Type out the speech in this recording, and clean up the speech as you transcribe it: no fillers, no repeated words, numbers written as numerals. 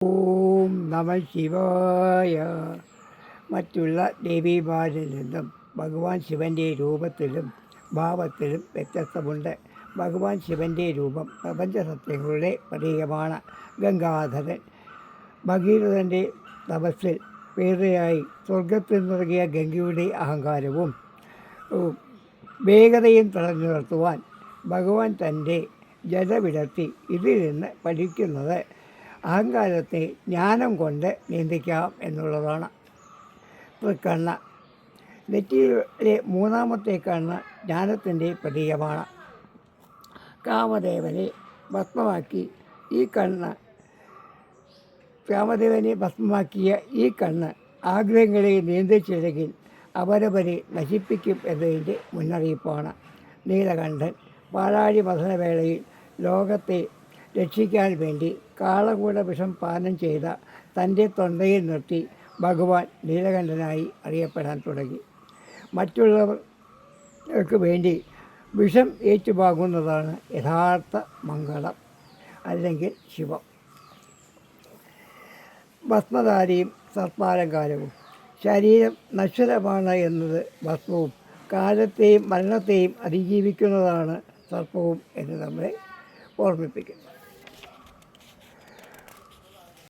ഓം നമ ശിവായ. മറ്റുള്ള ദേവീമാരിൽ നിന്നും ഭഗവാൻ ശിവൻ്റെ രൂപത്തിലും ഭാവത്തിലും വ്യത്യസ്തമുണ്ട്. ഭഗവാൻ ശിവൻ്റെ രൂപം പ്രപഞ്ചസത്യങ്ങളുടെ പ്രതീകമാണ്. ഗംഗാധരൻ ഭഗീരഥൻ്റെ തപസ്സിൽ വേറെയായി സ്വർഗത്തിൽ നിറങ്ങിയ ഗംഗയുടെ അഹങ്കാരവും വേഗതയും തടഞ്ഞു നിർത്തുവാൻ ഭഗവാൻ തൻ്റെ ജല വിടർത്തി ഇതിൽ നിന്ന് പഠിക്കുന്നത് അഹങ്കാരത്തെ ജ്ഞാനം കൊണ്ട് നിയന്ത്രിക്കാം എന്നുള്ളതാണ്. തൃക്കണ്ണ് നെറ്റിയിലെ മൂന്നാമത്തെ കണ്ണ് ജ്ഞാനത്തിൻ്റെ പ്രതീകമാണ്. കാമദേവനെ ഭസ്മമാക്കി ഈ കണ്ണ് ആഗ്രഹങ്ങളെ നിയന്ത്രിച്ചില്ലെങ്കിൽ അവരവരെ നശിപ്പിക്കും എന്നതിൻ്റെ മുന്നറിയിപ്പാണ്. നീലകണ്ഠൻ പാലാഴി മഥനവേളയിൽ ലോകത്തെ രക്ഷിക്കാൻ വേണ്ടി കാളകൂട വിഷം പാനം ചെയ്ത തൻ്റെ തൊണ്ടയിൽ നിർത്തി ഭഗവാൻ നീലകണ്ഠനായി അറിയപ്പെടാൻ തുടങ്ങി. മറ്റുള്ളവർക്ക് വേണ്ടി വിഷം ഏറ്റുവാങ്ങുന്നതാണ് യഥാർത്ഥ മംഗളം അല്ലെങ്കിൽ ശിവം. ഭസ്മധാരിയും സർപ്പാലങ്കാരവും ശരീരം നശ്വരമാണ് എന്നത് ഭസ്മവും കാലത്തെയും മരണത്തെയും അതിജീവിക്കുന്നതാണ് സർപ്പവും എന്ന് നമ്മളെ ഓർമ്മിപ്പിക്കുന്നു.